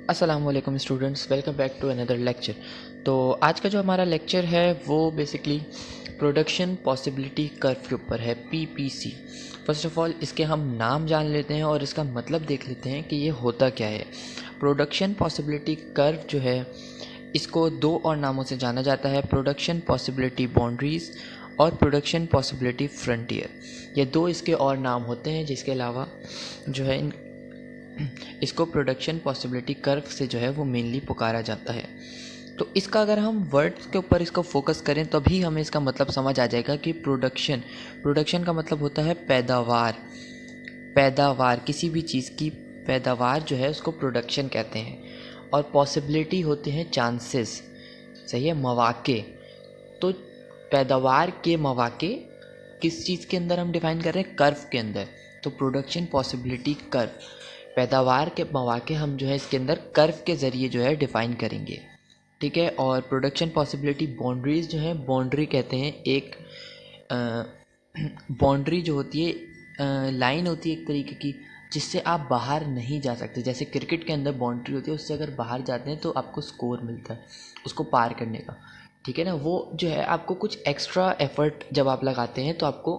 अस्सलाम वालेकुम students, welcome back to another lecture. तो आज का जो हमारा लेक्चर है वो बेसिकली प्रोडक्शन पॉसिबिलिटी कर्व के ऊपर है, पीपीसी। फर्स्ट ऑफ ऑल इसके हम नाम जान लेते हैं और इसका मतलब देख लेते हैं कि ये होता क्या है। प्रोडक्शन पॉसिबिलिटी कर्व जो है इसको दो और नामों से जाना जाता है, प्रोडक्शन पॉसिबिलिटी बाउंड्रीज़ और प्रोडक्शन पॉसिबिलिटी फ्रंटियर। ये दो इसके और नाम होते हैं, जिसके अलावा जो है इसको प्रोडक्शन पॉसिबिलिटी कर्व से जो है वो मेनली पुकारा जाता है। तो इसका अगर हम वर्ड्स के ऊपर इसको फोकस करें तभी हमें इसका मतलब समझ आ जाएगा कि प्रोडक्शन का मतलब होता है पैदावार किसी भी चीज़ की पैदावार जो है उसको प्रोडक्शन कहते हैं। और पॉसिबिलिटी होते हैं चांसेस, सही है, मौके। तो पैदावार के मौके किस चीज़ के अंदर हम डिफ़ाइन कर रहे हैं? कर्व के अंदर। तो प्रोडक्शन पॉसिबिलिटी कर्व, पैदावार के मौके हम जो है इसके अंदर कर्व के ज़रिए जो है डिफ़ाइन करेंगे, ठीक है। और प्रोडक्शन पॉसिबिलिटी बाउंड्रीज़ जो है, बाउंड्री कहते हैं एक बाउंड्री जो होती है लाइन होती है एक तरीके की जिससे आप बाहर नहीं जा सकते। जैसे क्रिकेट के अंदर बाउंड्री होती है, उससे अगर बाहर जाते हैं तो आपको स्कोर मिलता है उसको पार करने का, ठीक है ना। वो जो है आपको कुछ एक्स्ट्रा एफर्ट जब आप लगाते हैं तो आपको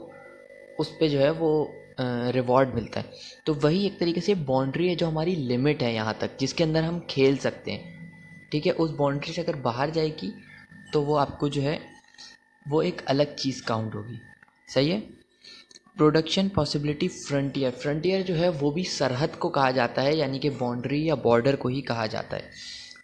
उस पे जो है वो रिवॉर्ड मिलता है। तो वही एक तरीके से बाउंड्री है जो हमारी लिमिट है यहाँ तक, जिसके अंदर हम खेल सकते हैं, ठीक है। उस बाउंड्री से अगर बाहर जाएगी तो वो आपको जो है वो एक अलग चीज़ काउंट होगी, सही है। प्रोडक्शन पॉसिबिलिटी फ्रंटियर जो है वो भी सरहद को कहा जाता है, यानी कि बाउंड्री या बॉर्डर को ही कहा जाता है,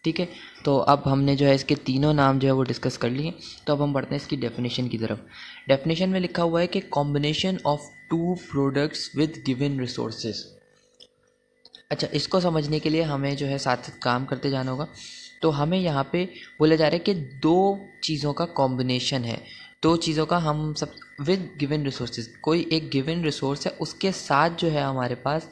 ठीक है। तो अब हमने जो है इसके तीनों नाम जो है वो डिस्कस कर लिए। तो अब हम बढ़ते हैं इसकी डेफिनेशन की तरफ। डेफिनेशन में लिखा हुआ है कि combination of two products with given resources. अच्छा, इसको समझने के लिए हमें जो है साथ साथ काम करते जाना होगा। तो हमें यहाँ पे बोला जा रहा है कि दो चीज़ों का कॉम्बिनेशन है, दो चीज़ों का हम सब विद गिवन रिसोर्सेज, कोई एक गिवन रिसोर्स है उसके साथ जो है हमारे पास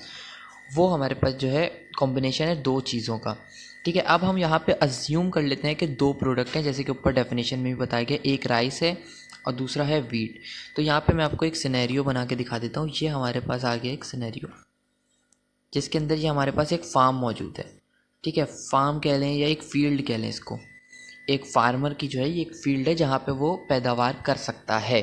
जो है कॉम्बिनेशन है दो चीज़ों का, ठीक है। अब हम यहाँ पे अज्यूम कर लेते हैं कि दो प्रोडक्ट हैं, जैसे कि ऊपर डेफिनेशन में भी बताया गया, एक राइस है और दूसरा है वीट। तो यहाँ पे मैं आपको एक सिनेरियो बना के दिखा देता हूँ। ये हमारे पास आ गया एक सिनेरियो जिसके अंदर ये हमारे पास एक फार्म मौजूद है, ठीक है। फार्म कह लें या एक फील्ड कह लें इसको। एक फार्मर की जो है ये एक फील्ड है जहाँ पे वो पैदावार कर सकता है,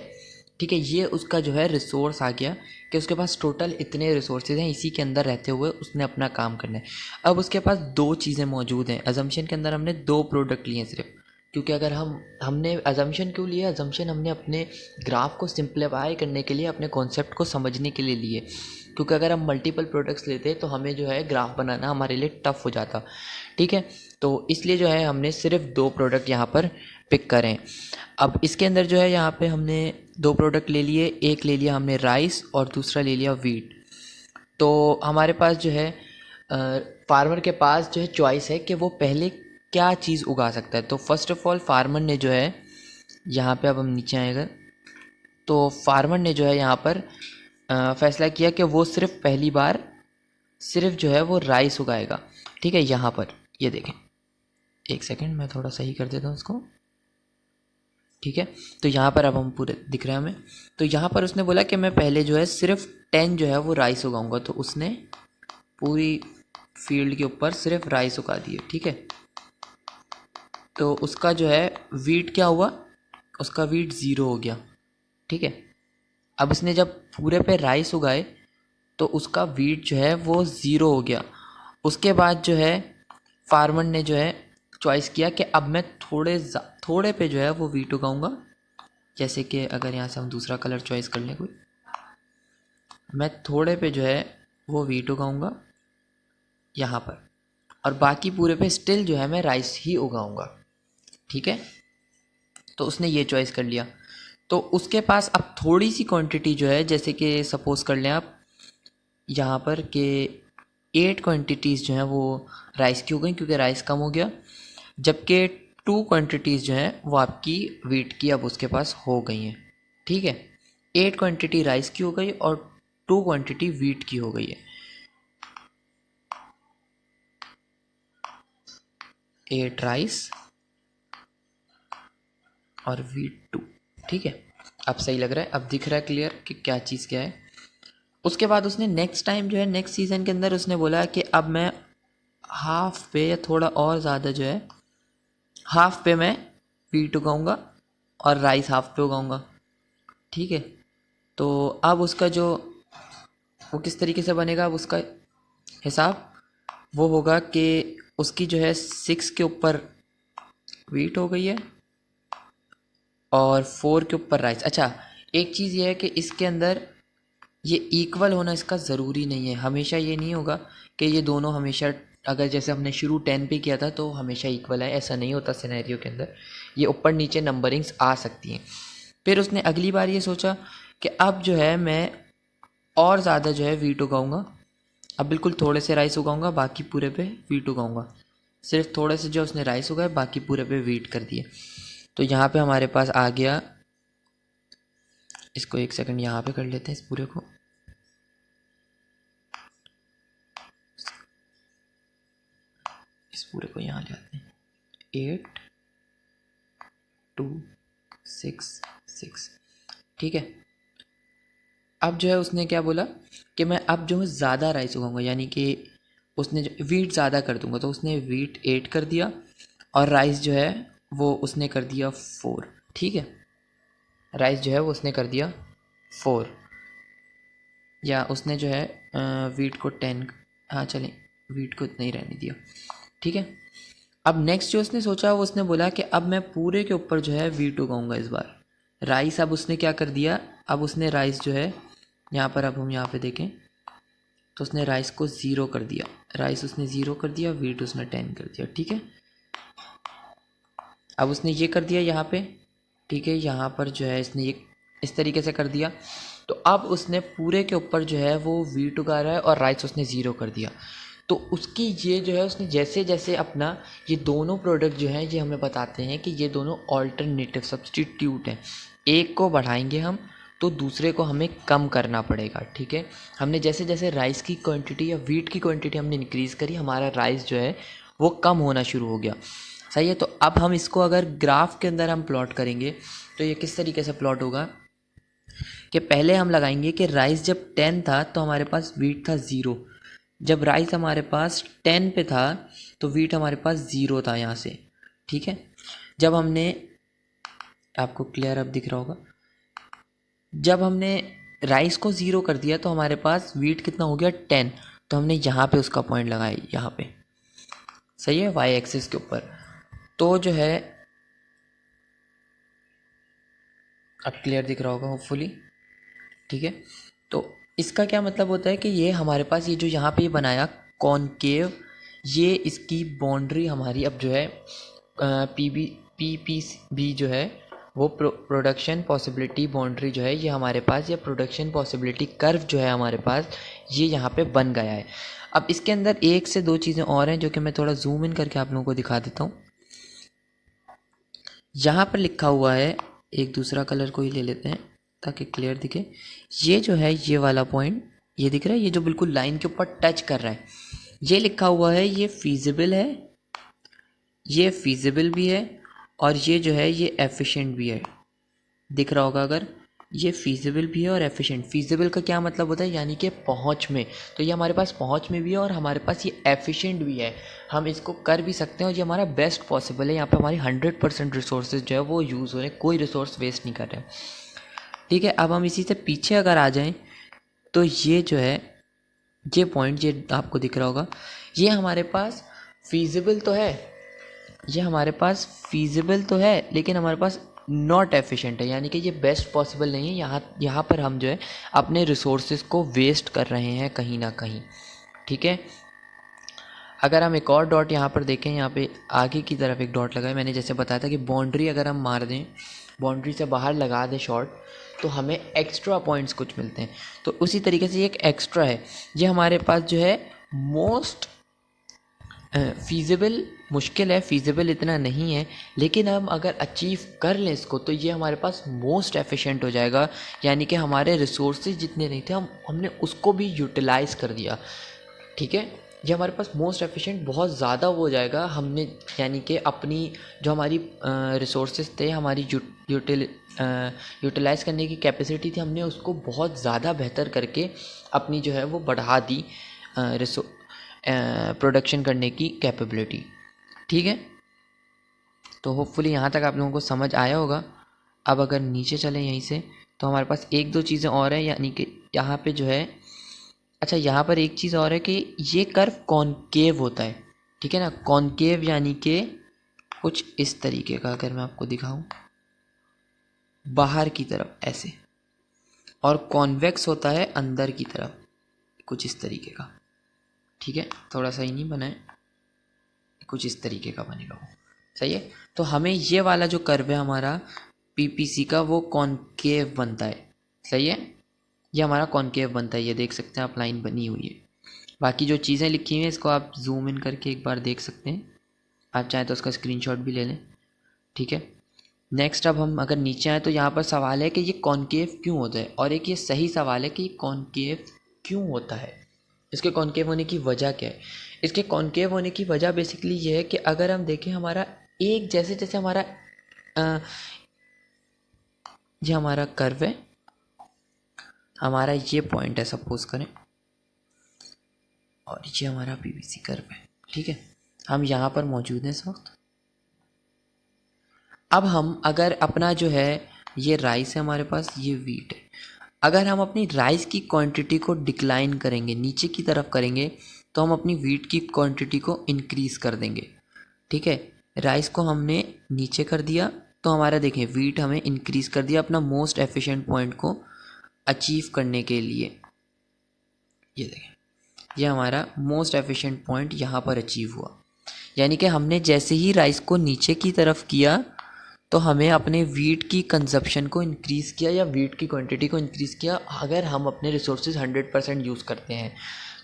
ठीक है। ये उसका जो है रिसोर्स आ गया कि उसके पास टोटल इतने रिसोर्सेज हैं, इसी के अंदर रहते हुए उसने अपना काम करना है। अब उसके पास दो चीज़ें मौजूद हैं। अजम्पशन के अंदर हमने दो प्रोडक्ट लिए हैं सिर्फ, क्योंकि अगर हमने अजम्पशन क्यों लिया? अजम्पशन हमने अपने ग्राफ को सिंप्लीफाई करने के लिए, अपने कॉन्सेप्ट को समझने के लिए लिए, क्योंकि अगर हम मल्टीपल प्रोडक्ट्स लेते तो हमें जो है ग्राफ बनाना हमारे लिए टफ हो जाता, ठीक है। तो इसलिए जो है हमने सिर्फ दो प्रोडक्ट यहाँ पर पिक करें। अब इसके अंदर जो है यहाँ पे हमने दो प्रोडक्ट ले लिए, एक ले लिया हमने राइस और दूसरा ले लिया वीट। तो हमारे पास जो है फार्मर के पास जो है चॉइस है कि वो पहले क्या चीज़ उगा सकता है। तो फर्स्ट ऑफ ऑल फार्मर ने जो है यहाँ पे, अब हम नीचे आएगा तो फार्मर ने जो है यहाँ पर फैसला किया कि वो सिर्फ पहली बार सिर्फ जो है वो राइस उगाएगा, ठीक है। यहाँ पर ये देखें, एक सेकंड मैं थोड़ा सही कर देता हूँ इसको, ठीक है। तो यहाँ पर अब हम पूरे दिख रहे हैं हमें। तो यहाँ पर उसने बोला कि मैं पहले जो है सिर्फ 10 जो है वो राइस उगाऊंगा। तो उसने पूरी फील्ड के ऊपर सिर्फ राइस उगा दिए, ठीक है। तो उसका जो है वीट क्या हुआ? उसका वीट 0 हो गया, ठीक है। अब उसने जब पूरे पे राइस उगाए तो उसका वीट जो है वो 0 हो गया। उसके बाद जो है फार्मर ने जो है चॉइस किया कि अब मैं थोड़े पे जो है वो वीट उगाऊंगा। जैसे कि अगर यहाँ से हम दूसरा कलर चॉइस कर लें कोई, मैं थोड़े पे जो है वो वीट उगाऊंगा यहाँ पर, और बाकी पूरे पे स्टिल जो है मैं राइस ही उगाऊंगा, ठीक है। तो उसने ये चॉइस कर लिया। तो उसके पास अब थोड़ी सी क्वांटिटी जो है, जैसे कि सपोज़ कर लें आप यहाँ पर कि 8 क्वांटिटीज़ जो हैं वो राइस की हो गई क्योंकि राइस कम हो गया, जबकि 2 क्वांटिटीज़ जो हैं वो आपकी वीट की अब उसके पास हो गई हैं, ठीक है। 8 क्वांटिटी राइस की हो गई और 2 क्वांटिटी वीट की हो गई है। 8 राइस और वीट 2, ठीक है। अब सही लग रहा है, अब दिख रहा है क्लियर कि क्या चीज़ क्या है। उसके बाद उसने नेक्स्ट टाइम जो है नेक्स्ट सीज़न के अंदर उसने बोला कि अब मैं हाफ पे या थोड़ा और ज़्यादा जो है, हाफ पे मैं वीट उगाऊंगा और राइस हाफ पे उगाऊंगा। ठीक है, तो अब उसका जो वो किस तरीके से बनेगा, अब उसका हिसाब वो होगा कि उसकी जो है 6 के ऊपर वीट हो गई है और 4 के ऊपर राइस। अच्छा, एक चीज़ ये है कि इसके अंदर ये इक्वल होना इसका ज़रूरी नहीं है। हमेशा ये नहीं होगा कि ये दोनों हमेशा, अगर जैसे हमने शुरू 10 पे किया था तो हमेशा इक्वल है, ऐसा नहीं होता सिनेरियो के अंदर। ये ऊपर नीचे नंबरिंग्स आ सकती हैं। फिर उसने अगली बार ये सोचा कि अब जो है मैं और ज़्यादा जो है वीट उगाऊंगा। अब बिल्कुल थोड़े से राइस उगाऊंगा, बाकी पूरे पे वीट उगाऊंगा। सिर्फ थोड़े से जो उसने राइस उगाए, बाकी पूरे पे वीट कर दिए। तो यहाँ पे हमारे पास आ गया, इसको एक सेकंड यहाँ पे कर लेते हैं इस पूरे को। इस पूरे को यहाँ ले आते हैं, 8 2 6 6। ठीक है, अब जो है उसने क्या बोला कि मैं अब जो है ज़्यादा राइस उगाऊंगा, यानी कि उसने जो वीट ज़्यादा कर दूंगा, तो उसने वीट 8 कर दिया और राइस जो है वो उसने कर दिया 4। ठीक है, राइस जो है वो उसने कर दिया 4, या उसने जो है वीट को 10, हाँ चलें, वीट को इतना ही रहने दिया। ठीक है, अब नेक्स्ट जो उसने सोचा वो उसने बोला कि अब मैं पूरे के ऊपर जो है वीट उगाऊंगा इस बार। राइस अब उसने क्या कर दिया, अब उसने राइस जो है यहाँ पर, अब हम यहाँ पे देखें तो उसने राइस को 0 कर दिया। राइस उसने 0 कर दिया, वीट उसने 10 कर दिया। ठीक है, अब उसने ये कर दिया यहाँ पे। ठीक है, यहाँ पर जो है इसने ये इस तरीके से कर दिया। तो अब उसने पूरे के ऊपर जो है वो वीट उगा रहा है और राइस उसने 0 कर दिया। तो उसकी ये जो है उसने जैसे जैसे अपना ये दोनों प्रोडक्ट जो हैं ये हमें बताते हैं कि ये दोनों ऑल्टरनेटिव सब्स्टिट्यूट हैं। एक को बढ़ाएंगे हम तो दूसरे को हमें कम करना पड़ेगा। ठीक है, हमने जैसे जैसे राइस की क्वांटिटी या वीट की क्वांटिटी हमने इंक्रीज़ करी, हमारा राइस जो है वो कम होना शुरू हो गया। सही है, तो अब हम इसको अगर ग्राफ के अंदर हम प्लॉट करेंगे तो ये किस तरीके से प्लॉट होगा कि पहले हम लगाएंगे कि राइस जब 10 था तो हमारे पास वीट था 0। जब राइस हमारे पास 10 पे था तो वीट हमारे पास 0 था यहाँ से। ठीक है, जब हमने, आपको क्लियर अब दिख रहा होगा, जब हमने राइस को 0 कर दिया तो हमारे पास वीट कितना हो गया 10। तो हमने यहाँ पे उसका पॉइंट लगाया, यहाँ पे। सही है, वाई एक्सिस के ऊपर। तो जो है अब क्लियर दिख रहा होगा होपफुली। ठीक है, तो इसका क्या मतलब होता है कि ये हमारे पास ये जो यहाँ पे ये बनाया कॉनकेव, ये इसकी बाउंड्री हमारी अब जो है पी जो है वो प्रोडक्शन पॉसिबिलिटी बाउंड्री जो है ये हमारे पास, या प्रोडक्शन पॉसिबिलिटी कर्व जो है हमारे पास ये यहाँ पे बन गया है। अब इसके अंदर एक से दो चीज़ें और हैं जो कि मैं थोड़ा जूम इन करके आप लोगों को दिखा देता हूँ। यहाँ पर लिखा हुआ है, एक दूसरा कलर को ही ले लेते हैं ताकि क्लियर दिखे। ये जो है ये वाला पॉइंट, ये दिख रहा है, ये जो बिल्कुल लाइन के ऊपर टच कर रहा है, ये लिखा हुआ है ये फीजिबल है, ये फीजिबल भी है, और ये जो है ये एफिशिएंट भी है। दिख रहा होगा अगर, ये फीजिबल भी है और एफिशिएंट। फीजिबल का क्या मतलब होता है, यानी कि पहुंच में, तो ये हमारे पास पहुंच में भी है और हमारे पास ये एफिशिएंट भी है। हम इसको कर भी सकते हैं और ये हमारा बेस्ट पॉसिबल है। यहाँ पे हमारी 100% रिसोर्सेज जो है वो यूज़ हो रहे हैं, कोई रिसोर्स वेस्ट नहीं कर रहे हैं। ठीक है, अब हम इसी से पीछे अगर आ जाएं तो ये जो है ये पॉइंट, ये आपको दिख रहा होगा, ये हमारे पास फीजिबल तो है, ये हमारे पास फीजिबल तो है, लेकिन हमारे पास नॉट एफिशिएंट है, यानी कि ये बेस्ट पॉसिबल नहीं है। यहाँ पर हम जो है अपने रिसोर्सेज को वेस्ट कर रहे हैं कहीं ना कहीं। ठीक है, अगर हम एक और डॉट यहाँ पर देखें, यहाँ पे आगे की तरफ एक डॉट लगाए, मैंने जैसे बताया था कि बाउंड्री अगर हम मार दें, बाउंड्री से बाहर लगा दें शॉर्ट, तो हमें एक्स्ट्रा पॉइंट्स कुछ मिलते हैं। तो उसी तरीके से ये एक एक्स्ट्रा है, ये हमारे पास जो है मोस्ट फीजिबल, मुश्किल है, फीजिबल इतना नहीं है, लेकिन हम अगर अचीव कर लें इसको तो ये हमारे पास मोस्ट एफिशिएंट हो जाएगा। यानी कि हमारे रिसोर्सेज जितने नहीं थे हमने उसको भी यूटिलाइज़ कर दिया। ठीक है, ये हमारे पास मोस्ट एफिशिएंट बहुत ज़्यादा वो हो जाएगा। हमने यानी कि अपनी जो हमारी रिसोर्सेज थे, हमारी यूटिलाइज़ करने की कैपेसिटी थी, हमने उसको बहुत ज़्यादा बेहतर करके अपनी जो है वो बढ़ा दी प्रोडक्शन करने की कैपेबिलिटी। ठीक है, तो होपफुली यहाँ तक आप लोगों को समझ आया होगा। अब अगर नीचे चलें यहीं से, तो हमारे पास एक दो चीज़ें और हैं, यानी कि यहाँ पे जो है, अच्छा यहाँ पर एक चीज़ और है कि ये कर्व कॉनकेव होता है। ठीक है ना, कॉनकेव यानी कि कुछ इस तरीके का, अगर मैं आपको दिखाऊं बाहर की तरफ ऐसे, और कॉन्वेक्स होता है अंदर की तरफ कुछ इस तरीके का। ठीक है, थोड़ा सा ही नहीं बना है, कुछ इस तरीके का बनेगा वो। सही है, तो हमें ये वाला जो कर्व है हमारा पीपीसी का, वो कॉनकेव बनता है। सही है, ये हमारा कॉनकेव बनता है, ये देख सकते हैं आप, लाइन बनी हुई है। बाकी जो चीज़ें लिखी हुई हैं इसको आप जूम इन करके एक बार देख सकते हैं, आप चाहें तो उसका स्क्रीनशॉट भी ले लें। ठीक है, नेक्स्ट अब हम अगर नीचे आए तो यहाँ पर सवाल है कि ये कॉनकेव क्यों होता है, और एक ये सही सवाल है कि ये कॉनकेव क्यों होता है, इसके कॉनकेव होने की वजह क्या है। इसके कॉनकेव होने की वजह बेसिकली ये है कि अगर हम देखें हमारा एक, जैसे जैसे हमारा ये हमारा कर्व है, हमारा ये पॉइंट है सपोज करें, और ये हमारा पीवीसी कर्व है। ठीक है, हम यहाँ पर मौजूद हैं इस वक्त। अब हम अगर अपना जो है, ये राइस है हमारे पास, ये वीट है, अगर हम अपनी राइस की क्वांटिटी को डिक्लाइन करेंगे, नीचे की तरफ करेंगे, तो हम अपनी वीट की क्वांटिटी को इंक्रीज़ कर देंगे। ठीक है, राइस को हमने नीचे कर दिया, तो हमारा देखें वीट हमें इंक्रीज़ कर दिया अपना मोस्ट एफिशिएंट पॉइंट को अचीव करने के लिए। ये देखें, ये हमारा मोस्ट एफिशिएंट पॉइंट यहाँ पर अचीव हुआ, यानी कि हमने जैसे ही राइस को नीचे की तरफ किया तो हमें अपने वीट की कंजप्शन को इंक्रीज़ किया, या वीट की क्वांटिटी को इंक्रीज़ किया। अगर हम अपने रिसोर्सेज 100% यूज़ करते हैं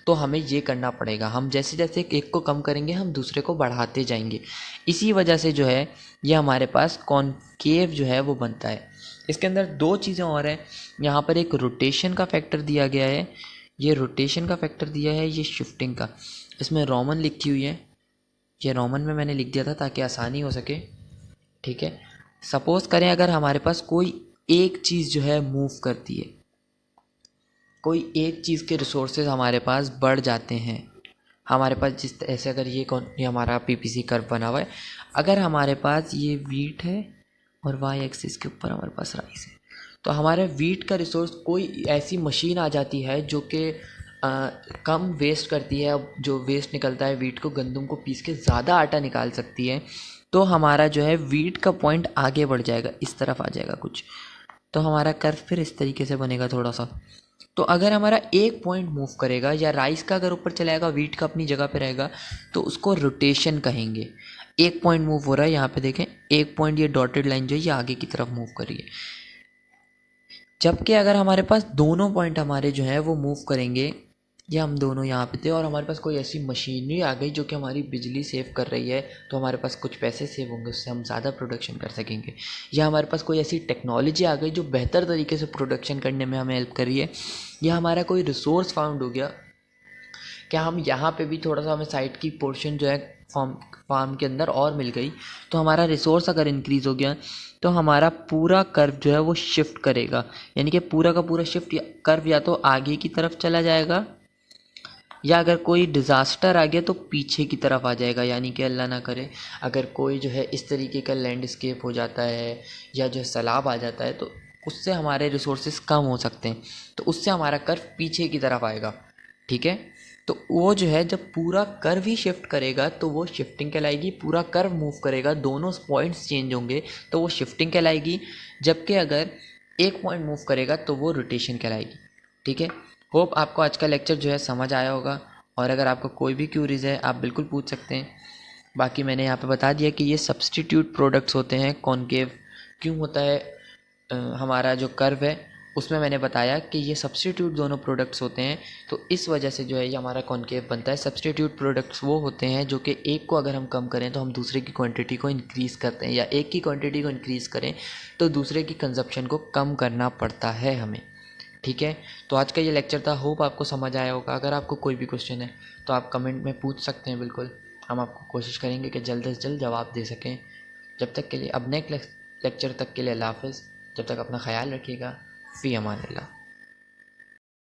तो हमें ये करना पड़ेगा, हम जैसे जैसे एक को कम करेंगे हम दूसरे को बढ़ाते जाएंगे। इसी वजह से जो है ये हमारे पास कॉनकेव जो है वो बनता है। इसके अंदर दो चीज़ें और हैं, यहाँ पर एक रोटेशन का फैक्टर दिया गया है, ये रोटेशन का फैक्टर दिया है, ये शिफ्टिंग का, इसमें रोमन लिखी हुई है, ये रोमन में मैंने लिख दिया था ताकि आसानी हो सके। ठीक है, सपोज़ करें अगर हमारे पास कोई एक चीज़ जो है मूव करती है, कोई एक चीज़ के रिसोर्सेज हमारे पास बढ़ जाते हैं, हमारे पास जिस ऐसे, अगर ये हमारा पीपीसी कर्व बना हुआ है, अगर हमारे पास ये वीट है और वाई एक्सिस के ऊपर हमारे पास राइस है, तो हमारे वीट का रिसोर्स, कोई ऐसी मशीन आ जाती है जो कि कम वेस्ट करती है, जो वेस्ट निकलता है वीट को, गंदम को पीस के ज़्यादा आटा निकाल सकती है, तो हमारा जो है वीट का पॉइंट आगे बढ़ जाएगा, इस तरफ आ जाएगा कुछ, तो हमारा कर्व फिर इस तरीके से बनेगा थोड़ा सा। तो अगर हमारा एक पॉइंट मूव करेगा, या राइस का अगर ऊपर चलाएगा, वीट का अपनी जगह पे रहेगा, तो उसको रोटेशन कहेंगे। एक पॉइंट मूव हो रहा है, यहाँ पे देखें एक पॉइंट, ये डॉटेड लाइन जो है ये आगे की तरफ मूव कर रही है। जबकि अगर हमारे पास दोनों पॉइंट हमारे जो है वो मूव करेंगे, या हम दोनों यहाँ पे थे और हमारे पास कोई ऐसी मशीनरी आ गई जो कि हमारी बिजली सेव कर रही है, तो हमारे पास कुछ पैसे सेव होंगे, उससे हम ज़्यादा प्रोडक्शन कर सकेंगे। या हमारे पास कोई ऐसी टेक्नोलॉजी आ गई जो बेहतर तरीके से प्रोडक्शन करने में हमें हेल्प कर रही है, या हमारा कोई रिसोर्स फाउंड हो गया, क्या हम यहाँ पे भी थोड़ा सा हमें साइड की पोर्शन जो है फार्म के अंदर और मिल गई, तो हमारा रिसोर्स अगर इंक्रीज़ हो गया, तो हमारा पूरा कर्व जो है वो शिफ्ट करेगा, यानी कि पूरा का पूरा शिफ्ट कर्व या तो आगे की तरफ चला जाएगा, या अगर कोई डिज़ास्टर आ गया तो पीछे की तरफ आ जाएगा। यानी कि अल्लाह ना करे अगर कोई जो है इस तरीके का लैंडस्केप हो जाता है, या जो है सैलाब आ जाता है, तो उससे हमारे रिसोर्सेज कम हो सकते हैं, तो उससे हमारा कर्व पीछे की तरफ आएगा। ठीक है, तो वो जो है जब पूरा कर्व ही शिफ्ट करेगा तो वो शिफ्टिंग कहलाएगी, पूरा कर्व मूव करेगा, दोनों पॉइंट्स चेंज होंगे तो वो शिफ्टिंग कहलाएगी, जबकि अगर एक पॉइंट मूव करेगा तो वो रोटेशन कहलाएगी। ठीक है, होप आपको आज का लेक्चर जो है समझ आया होगा, और अगर आपको कोई भी क्यूरीज है आप बिल्कुल पूछ सकते हैं। बाकी मैंने यहाँ पे बता दिया कि ये सब्सटीट्यूट प्रोडक्ट्स होते हैं। कॉनकेव क्यों होता है, हमारा जो कर्व है उसमें मैंने बताया कि ये सब्सटीट्यूट दोनों प्रोडक्ट्स होते हैं, तो इस वजह से जो है ये हमारा कॉनकेव बनता है। सब्सटीट्यूट प्रोडक्ट्स वो होते हैं जो कि एक को अगर हम कम करें तो हम दूसरे की क्वांटिटी को इंक्रीज़ करते हैं, या एक की क्वांटिटी को इंक्रीज़ करें तो दूसरे की कंजप्शन को कम करना पड़ता है हमें। ठीक है, तो आज का ये लेक्चर था, होप आपको समझ आया होगा। अगर आपको कोई भी क्वेश्चन है तो आप कमेंट में पूछ सकते हैं, बिल्कुल हम आपको कोशिश करेंगे कि जल्द से जल्द जवाब दे सकें। जब तक के लिए, अब नेक्स्ट लेक्चर तक के लिए अल्लाह हाफ़िज़। जब तक अपना ख्याल रखिएगा। फ़ी अमान अल्लाह।